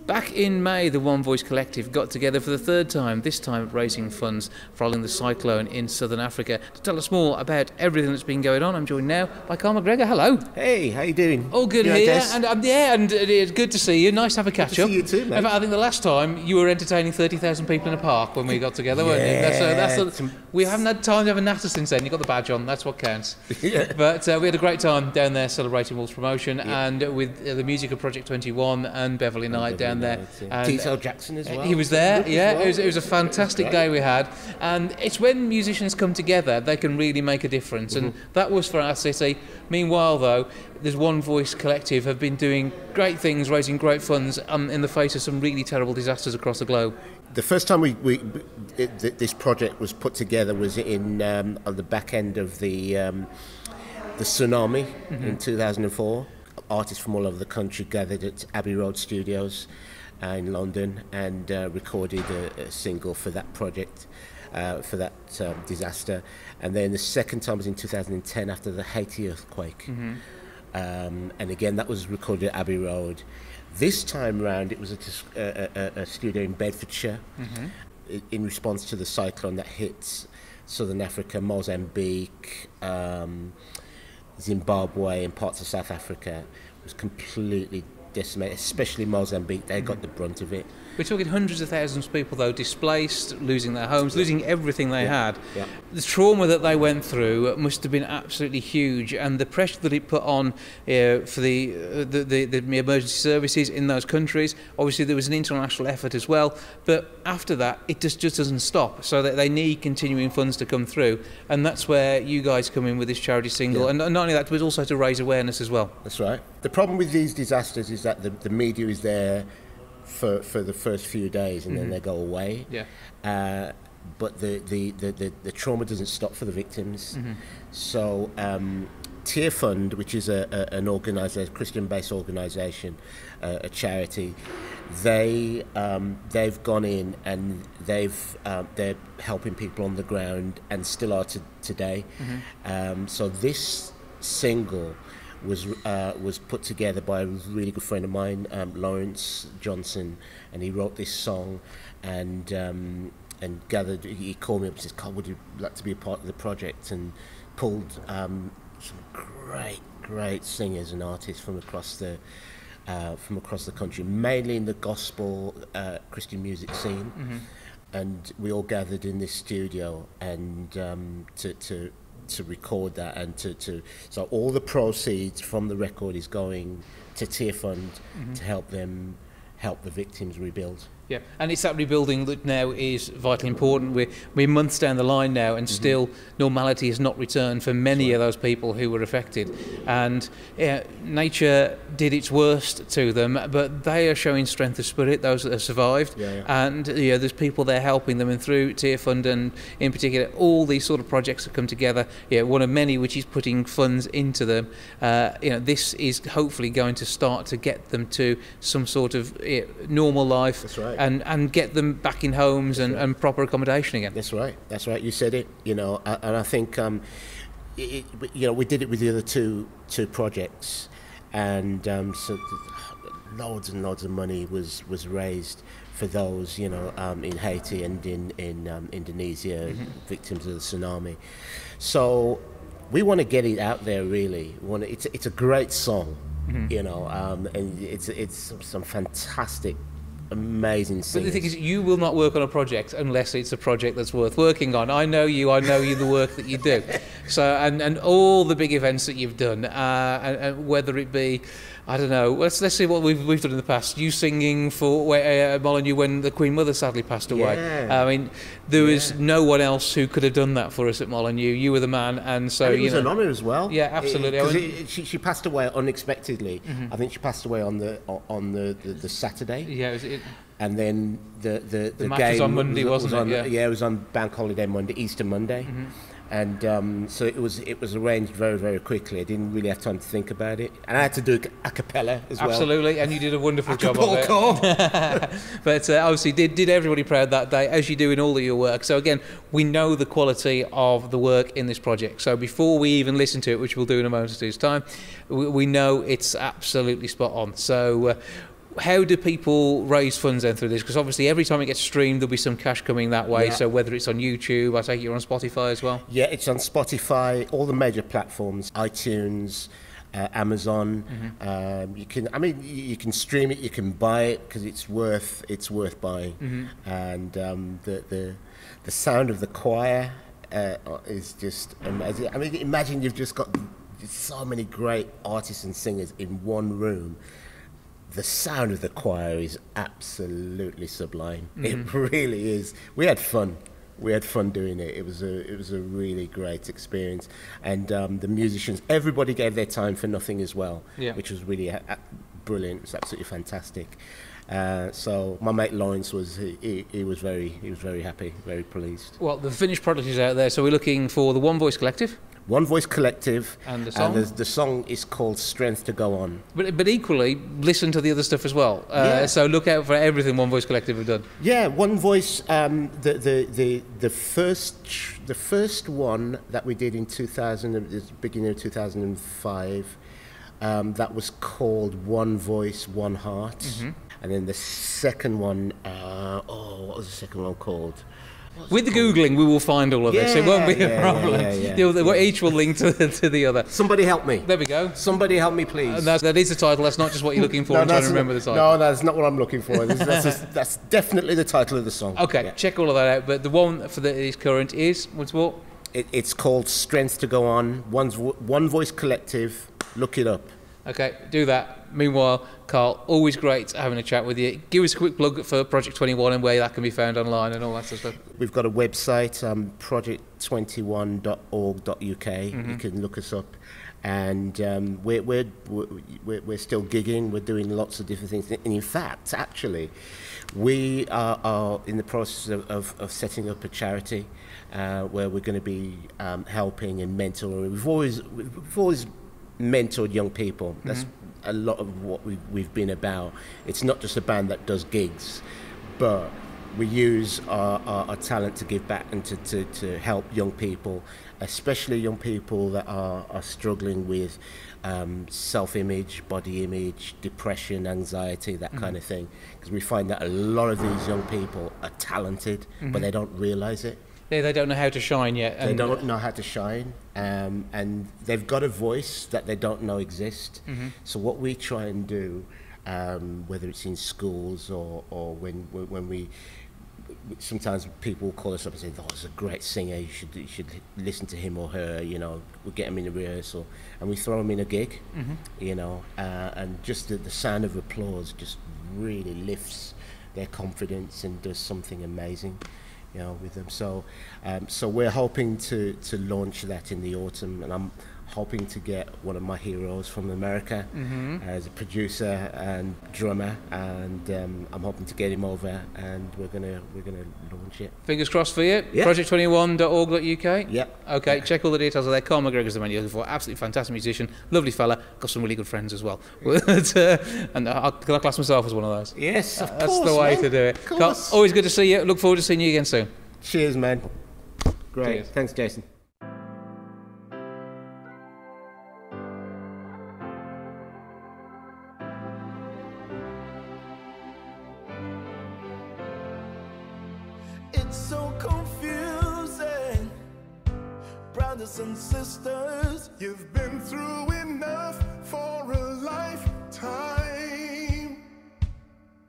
Back in May, the One Voice Collective got together for the third time, this time raising funds following the cyclone in southern Africa. To tell us more about everything that's been going on, I'm joined now by Carl McGregor. Hello. Hey, how you doing? All good here, and it's good to see you. Nice to have a catch up. See you too, mate. In fact, I think the last time you were entertaining 30,000 people in a park when we got together, weren't you? We haven't had time to have a natter since then. You got the badge on, that's what counts. Yeah. But we had a great time down there celebrating Wolf's promotion, and with the music of Project 21 and Beverly Knight down there. Detail Jackson as well. He was there, yeah. Well. It was a fantastic day we had, and it's when musicians come together they can really make a difference, and that was for our city. Meanwhile, though, there's One Voice Collective have been doing great things, raising great funds in the face of some really terrible disasters across the globe. The first time this project was put together was on the back end of the tsunami in 2004. Artists from all over the country gathered at Abbey Road Studios in London and recorded a single for that project, for that disaster. And then the second time was in 2010 after the Haiti earthquake. And again, that was recorded at Abbey Road. This time round, it was a studio in Bedfordshire in response to the cyclone that hit southern Africa, Mozambique, Zimbabwe and parts of South Africa. It was completely decimated, especially Mozambique. They got the brunt of it. We're talking hundreds of thousands of people, though, displaced, losing their homes, losing everything they had. Yeah. The trauma that they went through must have been absolutely huge, and the pressure that it put on for the emergency services in those countries. Obviously, there was an international effort as well, but after that, it just doesn't stop. So that they need continuing funds to come through, and that's where you guys come in with this charity single. And not only that, but also to raise awareness as well. That's right. The problem with these disasters is that the media is there for the first few days and then they go away. Yeah. But the trauma doesn't stop for the victims. So Tear Fund, which is an organisation, Christian-based organisation, a charity, they've gone in and they're helping people on the ground and still are today. So this single was put together by a really good friend of mine, Lawrence Johnson, and he wrote this song and gathered. He called me up and says, "Carl, would you like to be a part of the project?" And pulled some great singers and artists from across the country, mainly in the gospel Christian music scene. And we all gathered in this studio and to record that and so all the proceeds from the record is going to Tear Fund to help the victims rebuild. Yeah, and it's that rebuilding that now is vitally important. We're months down the line now, and still normality has not returned for many of those people who were affected. And nature did its worst to them, but they are showing strength of spirit, those that have survived. And there's people there helping them, and through Tear Fund and in particular, all these sort of projects have come together. One of many which is putting funds into them. This is hopefully going to start to get them to some sort of normal life. That's right. And get them back in homes and proper accommodation again. That's right. You said it. And I think we did it with the other two projects, and so loads and loads of money was raised for those in Haiti and in Indonesia, victims of the tsunami. So we want to get it out there. Really, it's a great song, and it's some fantastic, amazing singers. But the thing is, you will not work on a project unless it's a project that's worth working on. I know you, the work that you do. So, and all the big events that you've done, and whether it be, I don't know, let's see what we've done in the past. You singing for Molyneux when the Queen Mother sadly passed away. Yeah. I mean, there was no one else who could have done that for us at Molyneux. You were the man, and so and it was an honour as well. Yeah, absolutely. She passed away unexpectedly. I think she passed away on the Saturday. Yeah. And then the match game was on Monday, wasn't it? Yeah, it was on Bank Holiday Monday, Easter Monday. And so it was arranged very, very quickly. I didn't really have time to think about it, and I had to do a cappella as well. Absolutely, and you did a wonderful job of it. But obviously, did everybody proud that day, as you do in all of your work. So again, we know the quality of the work in this project. So before we even listen to it, which we'll do in a moment or two's time, we know it's absolutely spot on. So how do people raise funds then through this? Because obviously every time it gets streamed, there'll be some cash coming that way. So whether it's on YouTube, I take it you're on Spotify as well? Yeah, it's on Spotify, all the major platforms, iTunes, Amazon. You can stream it, you can buy it because it's worth buying. And the sound of the choir is just amazing. I mean, imagine you've just got so many great artists and singers in one room. The sound of the choir is absolutely sublime. It really is. We had fun. We had fun doing it. It was a really great experience, and the musicians, everybody gave their time for nothing as well, which was really brilliant. It was absolutely fantastic. So my mate Lawrence he was very happy, very pleased. Well, the finished product is out there, so we're looking for the One Voice Collective. One Voice Collective, and the song. And the song is called "Strength to Go On." But equally, listen to the other stuff as well. So look out for everything One Voice Collective have done. Yeah, One Voice. The first one that we did in the beginning of 2005, that was called One Voice, One Heart. And then the second one, what was the second one called? With the Googling, we will find all of this. It won't be a problem. Each will link to the other. Somebody help me. There we go. Somebody help me, please. And that is the title. That's not just what you're looking for. I'm trying to remember the title. No, that's not what I'm looking for. That's definitely the title of the song. Okay, check all of that out. But the one that is current is, what's what? It's called Strength to Go On. One Voice Collective. Look it up. Okay, do that. Meanwhile, Carl, always great having a chat with you. Give us a quick plug for Project 21 and where that can be found online and all that sort of stuff. We've got a website, project21.org.uk. You can look us up. And we're still gigging. We're doing lots of different things. And in fact, actually, we are in the process of setting up a charity where we're going to be helping and mentoring. We've always mentored young people. That's a lot of what we've been about. It's not just a band that does gigs, but we use our talent to give back and to help young people, especially young people that are struggling with self-image, body image, depression, anxiety, that kind of thing. Because we find that a lot of these young people are talented, but they don't realize it. They don't know how to shine yet. They don't know how to shine, and they've got a voice that they don't know exists. So what we try and do, whether it's in schools or when we, sometimes people will call us up and say, "Oh, he's a great singer. You should listen to him or her." You know, we get them in a rehearsal, and we throw them in a gig. You know, and just the sound of applause just really lifts their confidence and does something amazing. You know, with them. So we're hoping to launch that in the autumn, and I'm hoping to get one of my heroes from America as a producer and drummer, and I'm hoping to get him over, and we're gonna launch it. Fingers crossed for you. Yeah. Project21.org.uk. Yeah. Okay. Yeah. Check all the details there. Carl McGregor's the man you're looking for. Absolutely fantastic musician, lovely fella. Got some really good friends as well. And I class myself as one of those. Yes, of That's course, the way man. to do it. Of course. Carl, always good to see you. Look forward to seeing you again soon. Cheers, man. Great. Cheers. Thanks, Jason. It's so confusing, brothers and sisters. You've been through enough for a lifetime.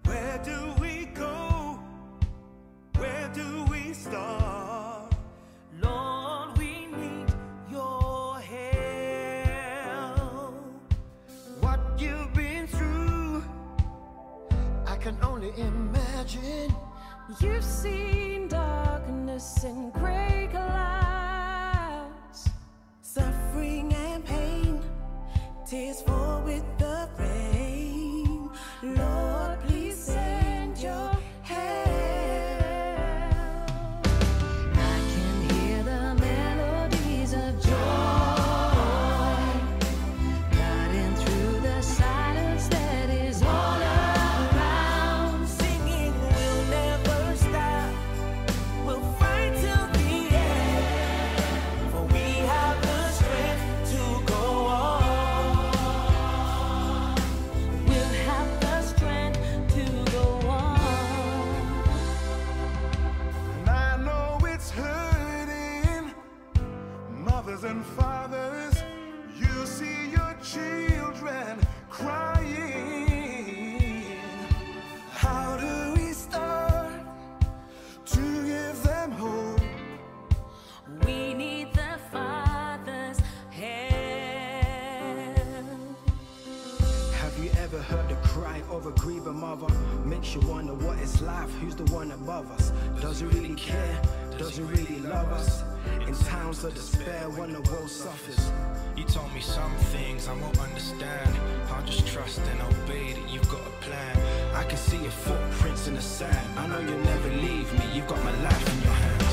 Where do we go? Where do we start? Lord, we need your help. What you've been through, I can only imagine. You've seen darkness and gray clouds, Suffering and pain, tears fall with the rain. Lord, please send your help. I can hear the melodies of joy, cutting through the silence that is all around. Singing will never stop. We'll fight till the end, for we have the strength to go on. Makes you wonder what it's life, who's the one above us? Does he really care? Does he really love us? In times of despair when the world suffers. You told me some things I won't understand. I'll just trust and obey that you've got a plan. I can see your footprints in the sand. I know you'll never leave me, you've got my life in your hand.